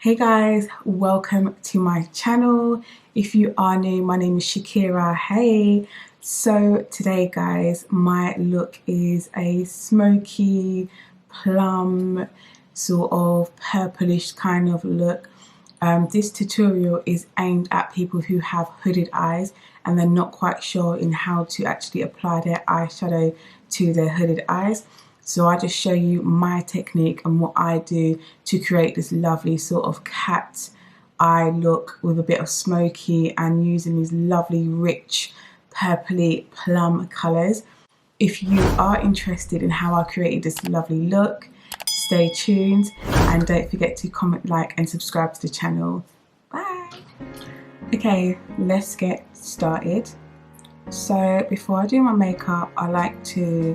Hey guys, welcome to my channel. If you are new, my name is Shakira. Hey, so today guys, my look is a smoky plum sort of purplish kind of look. This tutorial is aimed at people who have hooded eyes and they're not quite sure in how to actually apply their eyeshadow to their hooded eyes. So I just show you my technique and what I do to create this lovely sort of cat eye look with a bit of smoky and using these lovely rich purpley plum colours. If you are interested in how I created this lovely look, stay tuned and don't forget to comment, like and subscribe to the channel. Bye! Okay, let's get started. So before I do my makeup, I like to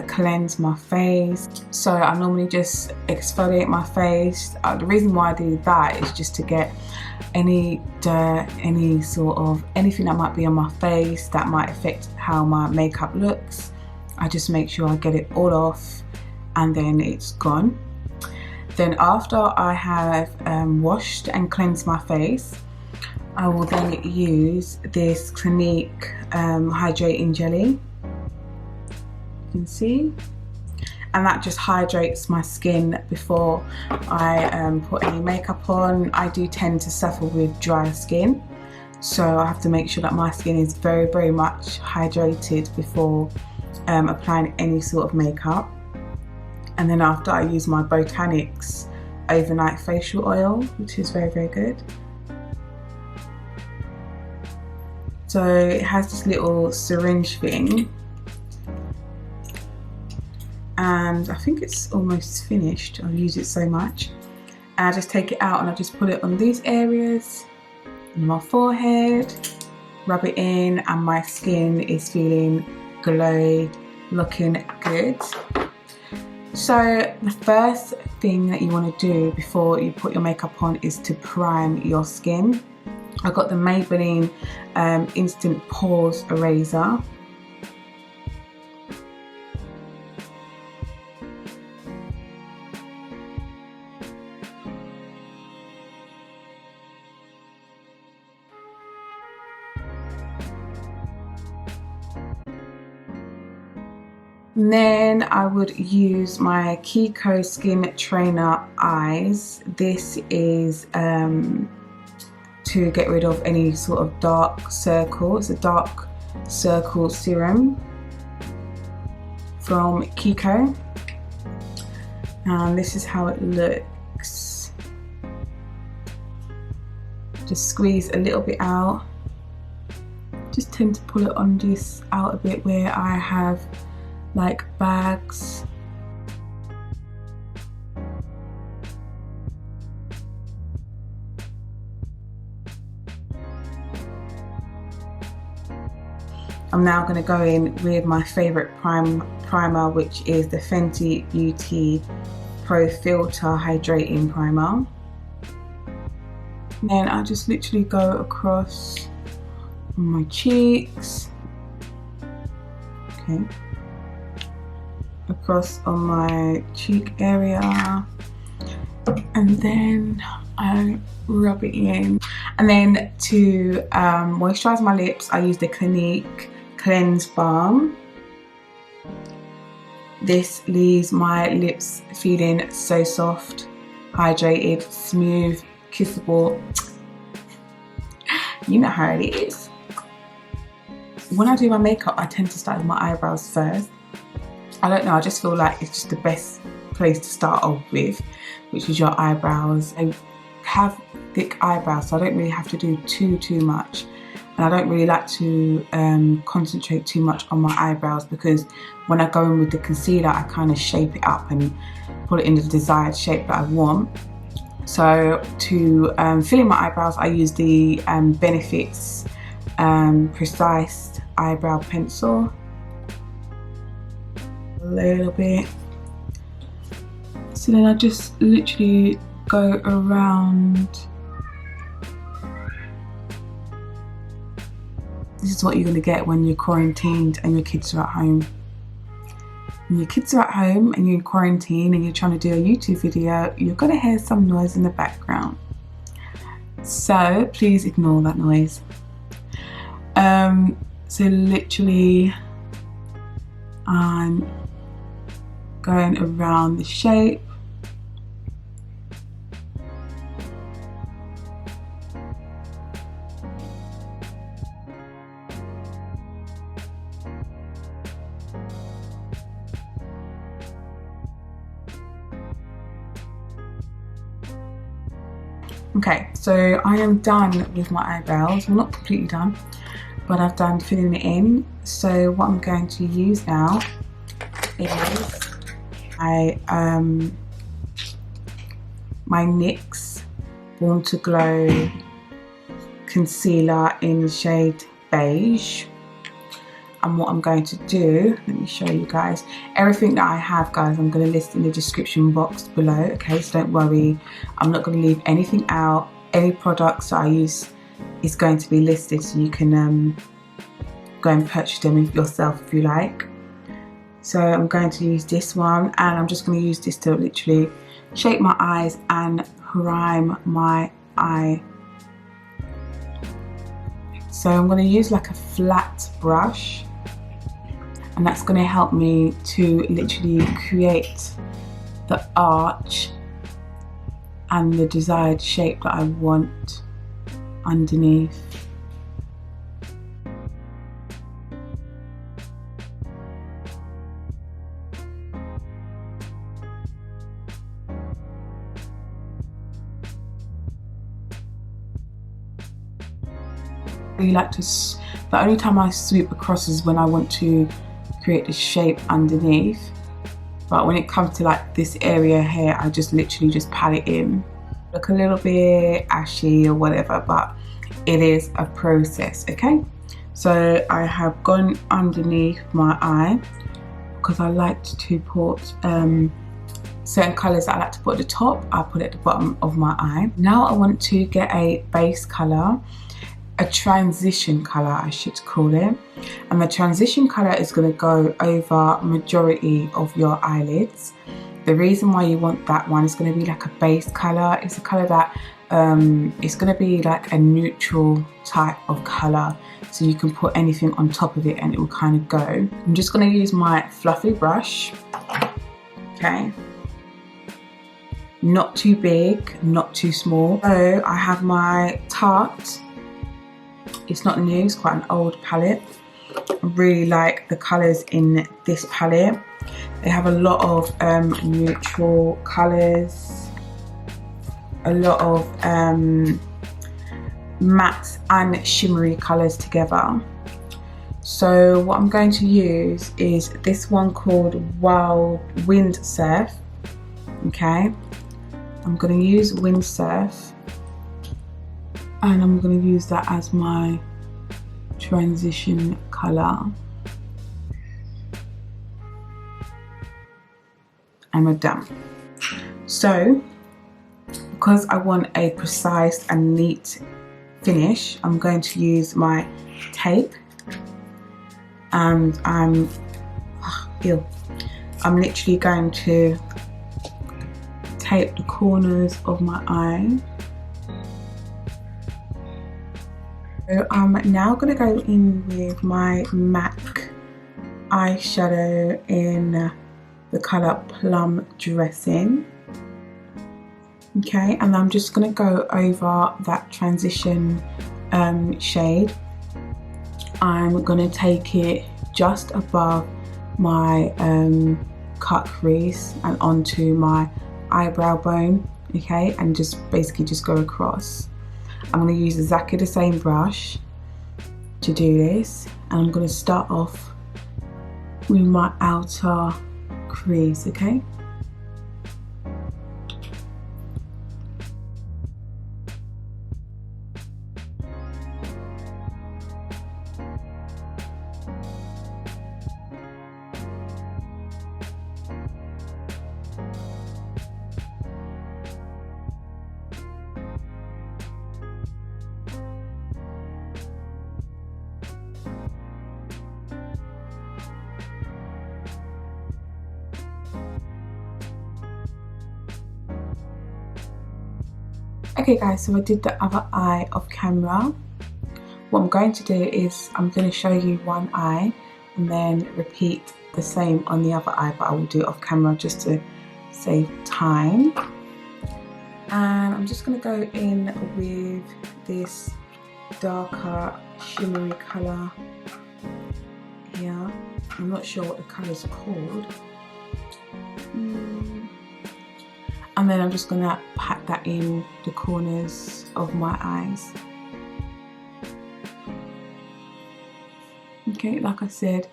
cleanse my face. So I normally just exfoliate my face. The reason why I do that is just to get any dirt, any sort of anything that might be on my face that might affect how my makeup looks. I just make sure I get it all off and then it's gone. Then after I have washed and cleansed my face, I will then use this Clinique hydrating jelly. You can see, and that just hydrates my skin before I put any makeup on. I do tend to suffer with dry skin, so I have to make sure that my skin is very much hydrated before applying any sort of makeup. And then after, I use my Botanics overnight facial oil, which is very good. So it has this little syringe thing, and I think it's almost finished. I've used it so much. And I just take it out and I just put it on these areas, on my forehead, rub it in, and my skin is feeling glowy, looking good. So the first thing that you want to do before you put your makeup on is to prime your skin. I got the Maybelline Instant Pores Eraser. And then I would use my KIKO Skin Trainer Eyes. This is to get rid of any sort of dark circle. It's a dark circle serum from KIKO. And this is how it looks. Just squeeze a little bit out. Just tend to pull it on this out a bit where I have like bags. I'm now going to go in with my favourite primer, which is the Fenty Beauty Pro Filter Hydrating Primer. And then I just literally go across my cheeks. Okay. Across on my cheek area, and then I rub it in. And then to moisturize my lips, I use the Clinique Cleanse Balm. This leaves my lips feeling so soft, hydrated, smooth, kissable. You know how it is. When I do my makeup, I tend to start with my eyebrows first. I don't know, I just feel like it's just the best place to start off with, which is your eyebrows. I have thick eyebrows, so I don't really have to do too much. And I don't really like to concentrate too much on my eyebrows, because when I go in with the concealer, I kind of shape it up and put it in the desired shape that I want. So to fill in my eyebrows, I use the Benefits Precise Eyebrow Pencil. A little bit. So then I just literally go around. This is what you're going to get when you're quarantined and your kids are at home. when your kids are at home and you're in quarantine and you're trying to do a YouTube video, you're going to hear some noise in the background. So please ignore that noise. So literally I'm going around the shape. Okay, so I am done with my eyebrows. Well, not completely done, but I've done filling it in. So what I'm going to use now is my NYX Born to Glow concealer in the shade Beige. And what I'm going to do, let me show you guys, everything that I have, guys, I'm going to list in the description box below, okay? So don't worry, I'm not going to leave anything out. Any products that I use is going to be listed, so you can go and purchase them yourself if you like. So I'm going to use this one, and I'm just going to use this to literally shape my eyes and prime my eye. So I'm going to use like a flat brush, and that's going to help me to literally create the arch and the desired shape that I want underneath. The only time I sweep across is when I want to create the shape underneath, but when it comes to like this area here, I just literally just pat it in. Look a little bit ashy or whatever, but it is a process, okay? So I have gone underneath my eye because I like to put certain colours that I like to put at the top, I put at the bottom of my eye. Now I want to get a base colour, a transition colour I should call it, and the transition colour is going to go over majority of your eyelids. The reason why you want that one is going to be like a base colour. It's a colour that it's going to be like a neutral type of colour, so you can put anything on top of it and it will kind of go. I'm just going to use my fluffy brush, okay, not too big, not too small. So I have my Tarte. It's not new, it's quite an old palette. I really like the colours in this palette. They have a lot of neutral colours, a lot of matte and shimmery colours together. So what I'm going to use is this one called Wild Windsurf. Okay, I'm going to use Windsurf, and I'm going to use that as my transition colour. And we're done. So because I want a precise and neat finish, I'm going to use my tape, and I'm literally going to tape the corners of my eye. So I'm now going to go in with my MAC eyeshadow in the colour Plum Dressing. Okay, and I'm just going to go over that transition shade. I'm going to take it just above my cut crease and onto my eyebrow bone, okay, and just basically just go across. I'm going to use exactly the same brush to do this, and I'm going to start off with my outer crease, okay? Okay guys, so I did the other eye off camera. What I'm going to do is I'm going to show you one eye and then repeat the same on the other eye, but I will do it off camera just to save time. And I'm just going to go in with this darker shimmery colour here. I'm not sure what the colour is called. And then I'm just going to pat that in the corners of my eyes. Okay, like I said,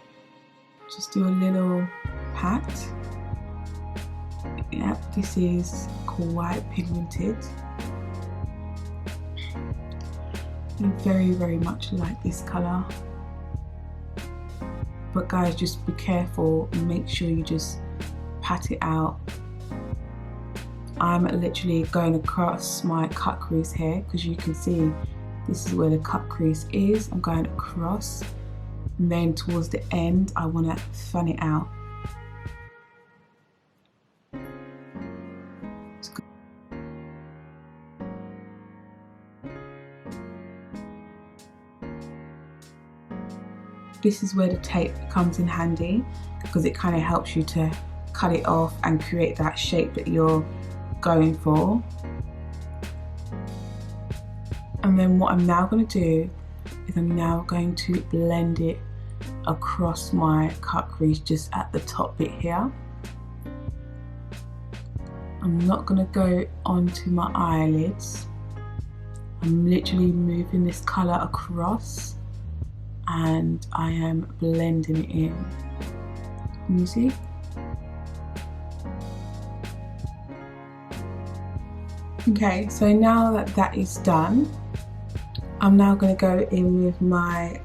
just do a little pat. Yep, this is quite pigmented. I very, very much like this colour. But guys, just be careful and make sure you just pat it out. I'm literally going across my cut crease here because you can see this is where the cut crease is. I'm going across, and then towards the end I want to fan it out. This is where the tape comes in handy because it kind of helps you to cut it off and create that shape that you're going for. And then what I'm now going to do is I'm now going to blend it across my cut crease just at the top bit here. I'm not going to go onto my eyelids. I'm literally moving this colour across and I am blending it in. Can you see? Okay, so now that that is done, I'm now going to go in with my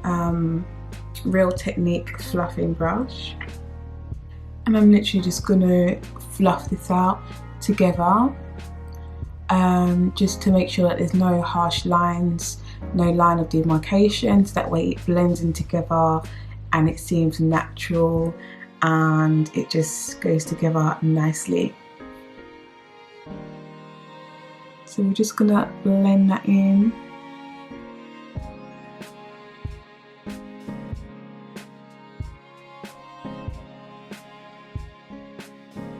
Real Technique fluffing brush, and I'm literally just going to fluff this out together, just to make sure that there's no harsh lines, no line of demarcation, so that way it blends in together and it seems natural and it just goes together nicely. So we're just gonna blend that in.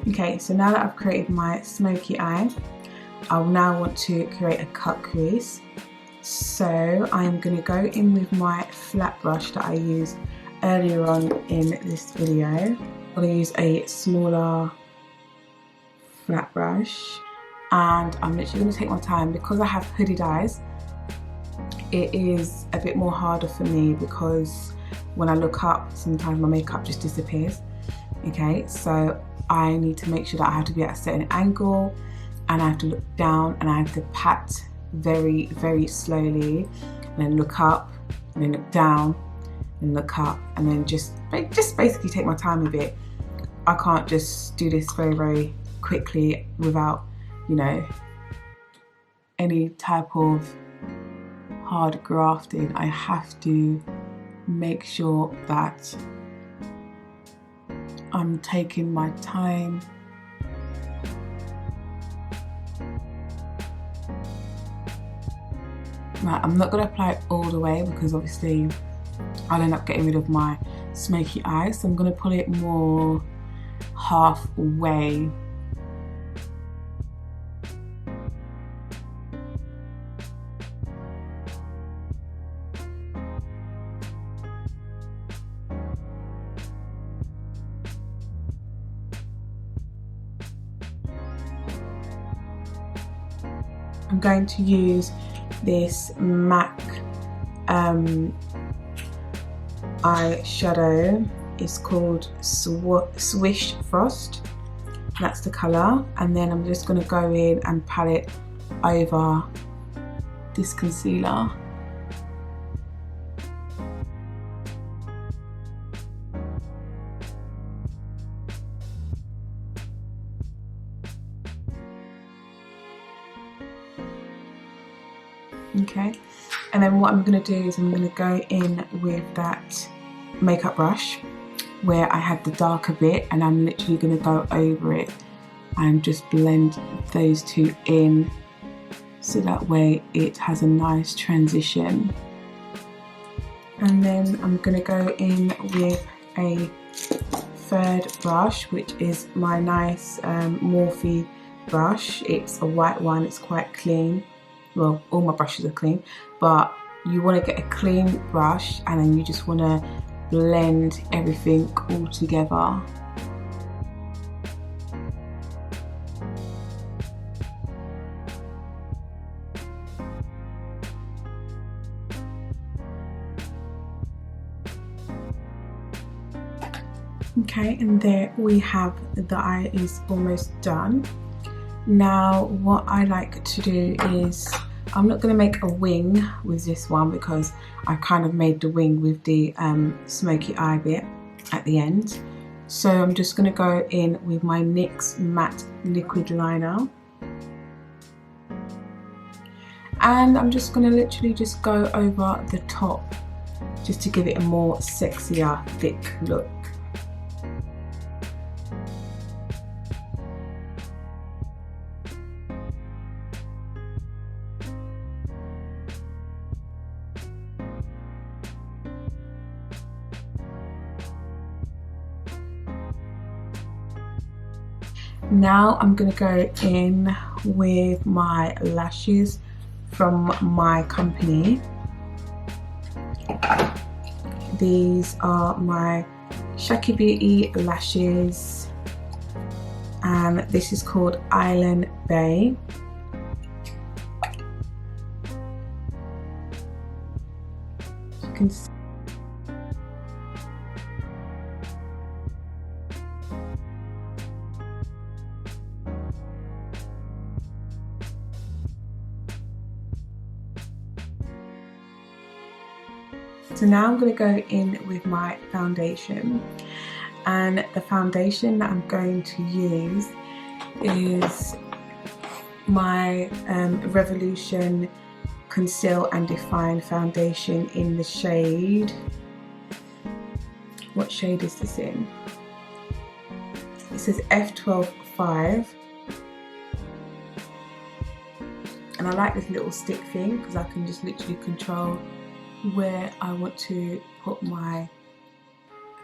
Okay, so now that I've created my smoky eye, I will now want to create a cut crease. So I'm gonna go in with my flat brush that I used earlier on in this video. I'm gonna use a smaller flat brush. And I'm literally going to take my time because I have hooded eyes. It is a bit more harder for me because when I look up, sometimes my makeup just disappears. Okay, so I need to make sure that I have to be at a certain angle and I have to look down and I have to pat very, very slowly and then look up and then look down and look up and then just basically take my time with it. I can't just do this very, very quickly without, you know, any type of hard grafting. I have to make sure that I'm taking my time. Right, I'm not going to apply it all the way because obviously I'll end up getting rid of my smoky eye, so I'm going to put it more halfway. I'm going to use this MAC eyeshadow. It's called Swish Frost. That's the colour. And then I'm just going to go in and pat it over this concealer. Okay, and then what I'm going to do is I'm going to go in with that makeup brush where I had the darker bit, and I'm literally going to go over it and just blend those two in so that way it has a nice transition. And then I'm going to go in with a third brush, which is my nice Morphe brush. It's a white one, it's quite clean. Well, all my brushes are clean, but you want to get a clean brush and then you just want to blend everything all together. Okay, and there we have, the eye is almost done. Now what I like to do is, I'm not going to make a wing with this one because I kind of made the wing with the smoky eye bit at the end. So I'm just going to go in with my NYX matte liquid liner. And I'm just going to literally just go over the top just to give it a more sexier, thick look. Now I'm going to go in with my lashes from my company. These are my Shaki Beauty lashes and this is called Island Bay. You can see. So now I'm going to go in with my foundation, and the foundation that I'm going to use is my Revolution Conceal and Define foundation in the shade, what shade is this in? It says F12.5, and I like this little stick thing because I can just literally control where I want to put my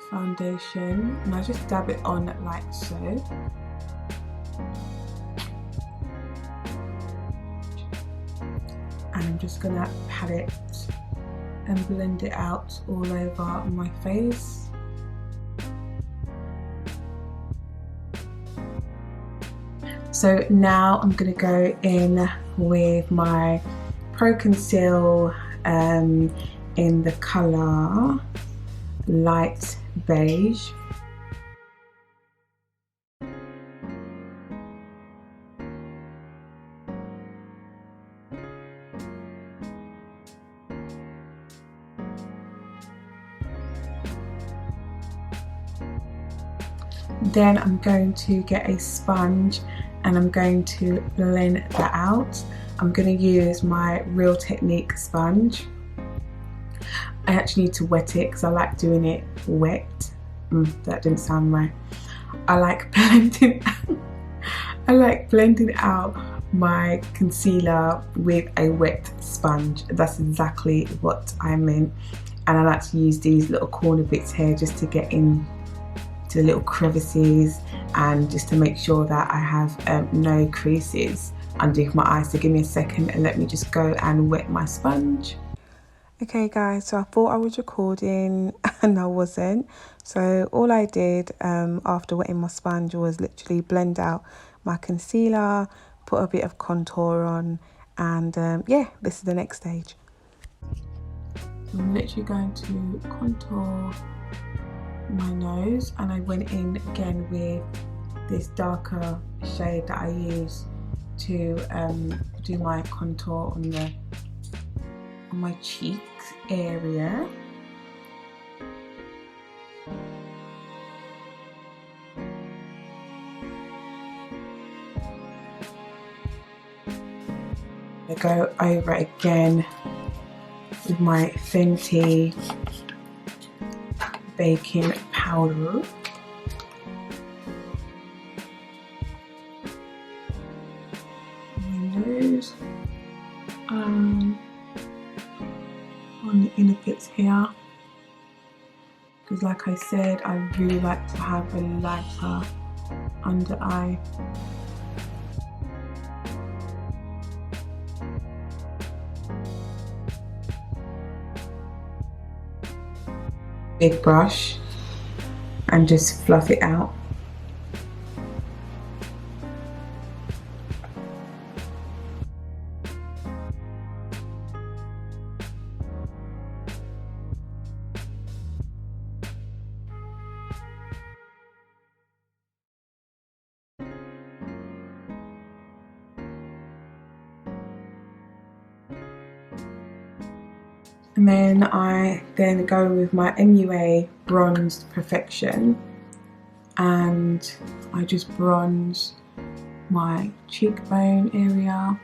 foundation, and I just dab it on like so. And I'm just gonna pat it and blend it out all over my face. So now I'm gonna go in with my Pro Conceal in the colour Light Beige. Then I'm going to get a sponge and I'm going to blend that out. I'm going to use my Real Technique sponge. I actually need to wet it because I like doing it wet. That didn't sound right. I like blending out my concealer with a wet sponge. That's exactly what I meant. And I like to use these little corner bits here just to get in to the little crevices and just to make sure that I have no creases underneath my eyes. So give me a second and let me just go and wet my sponge. Okay guys, so I thought I was recording and I wasn't. So all I did after wetting my sponge was literally blend out my concealer, put a bit of contour on, and yeah, this is the next stage. I'm literally going to contour my nose, and I went in again with this darker shade that I use to do my contour on my cheek area. I go over it again with my Fenty baking powder. My nose. on the inner bits here, because like I said, I really like to have a lighter under eye. Big brush and just fluff it out. And then I go with my MUA Bronzed Perfection, and I just bronze my cheekbone area,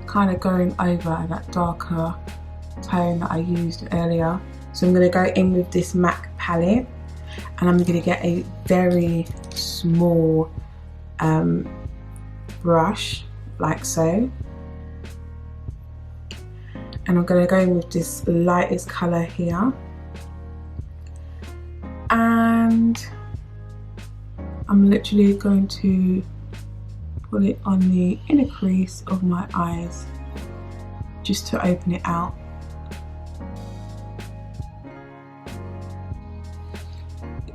kind of going over that darker tone that I used earlier. So I'm going to go in with this MAC palette, and I'm going to get a very small brush like so. And I'm going to go in with this lightest colour here, and I'm literally going to put it on the inner crease of my eyes just to open it out.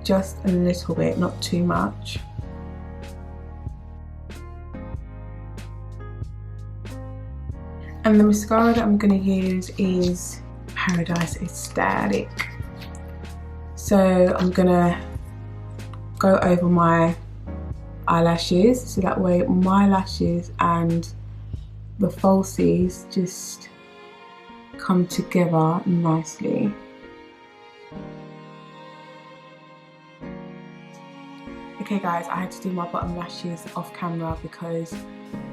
Just a little bit, not too much. And the mascara that I'm going to use is Paradise Extatic. So I'm going to go over my eyelashes, so that way my lashes and the falsies just come together nicely. Okay guys, I had to do my bottom lashes off camera because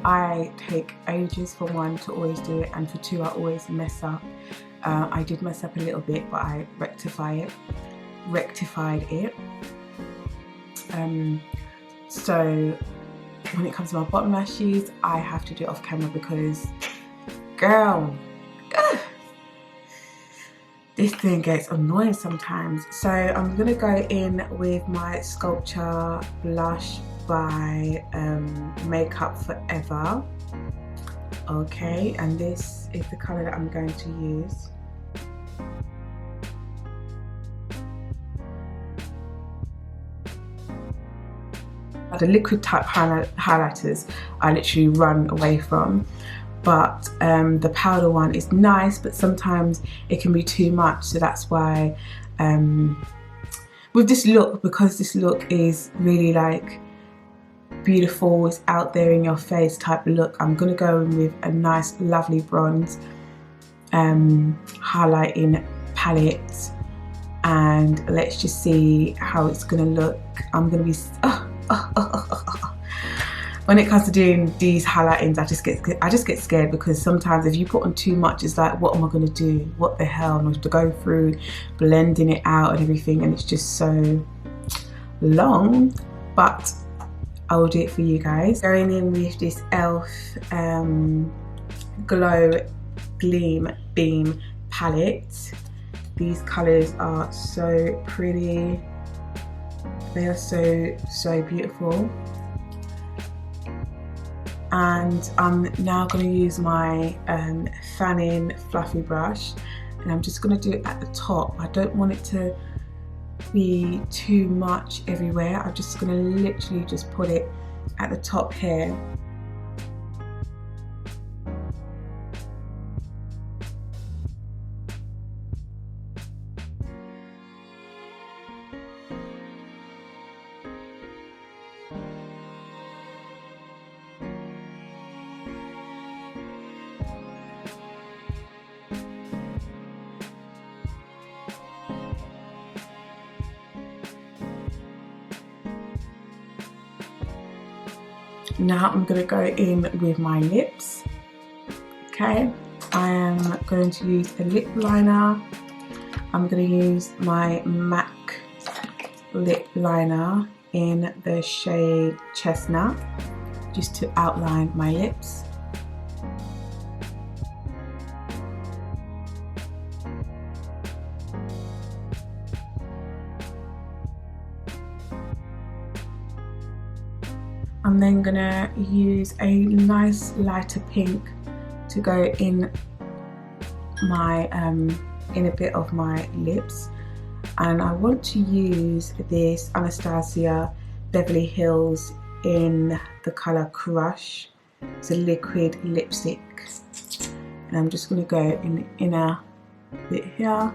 I take ages for one to always do it, and for two I always mess up. I did mess up a little bit, but I rectified it. So when it comes to my bottom lashes, I have to do it off camera because, girl, this thing gets annoying sometimes. So I'm gonna go in with my Sculpture blush by Makeup Forever. Okay, and this is the colour that I'm going to use. The liquid type highlighters I literally run away from, but the powder one is nice, but sometimes it can be too much. So that's why with this look, because this look is really like beautiful, it's out there in your face type of look, I'm gonna go in with a nice lovely bronze highlighting palette, and let's just see how it's gonna look. I'm gonna be when it comes to doing these highlightings, I just get scared, because sometimes if you put on too much, it's like, what am I going to do? What the hell? I have to go through blending it out and everything, and it's just so long, but I will do it for you guys. Going in with this e.l.f. Glow Gleam Beam palette. These colours are so pretty. They are so beautiful. And I'm now going to use my fanning fluffy brush, and I'm just going to do it at the top. I don't want it to be too much everywhere. I'm just going to literally just put it at the top here. Now I'm going to go in with my lips. Okay, I am going to use a lip liner. I'm going to use my MAC lip liner in the shade Chestnut, just to outline my lips. I'm then gonna use a nice lighter pink to go in my in a bit of my lips, and I want to use this Anastasia Beverly Hills in the colour Crush. It's a liquid lipstick, and I'm just going to go in the inner bit here.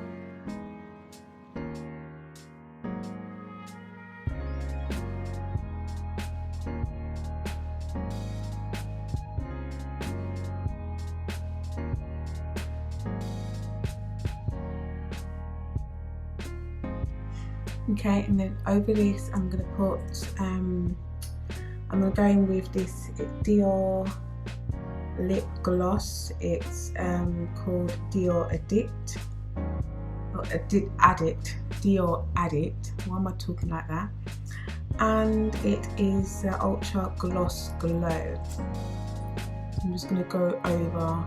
Okay, and then over this I'm going to put, I'm going to go in with this Dior lip gloss. It's called Dior Addict, or Addict, Dior Addict. Why am I talking like that? And it is Ultra Gloss Glow. So I'm just going to go over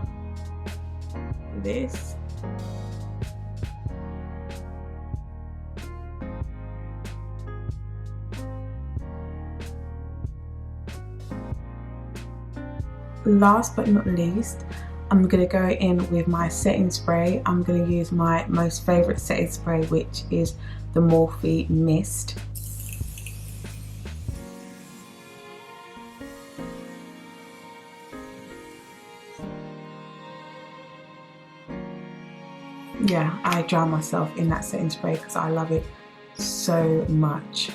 this. Last but not least, I'm going to go in with my setting spray. I'm going to use my most favourite setting spray, which is the Morphe Mist. Yeah, I drown myself in that setting spray because I love it so much.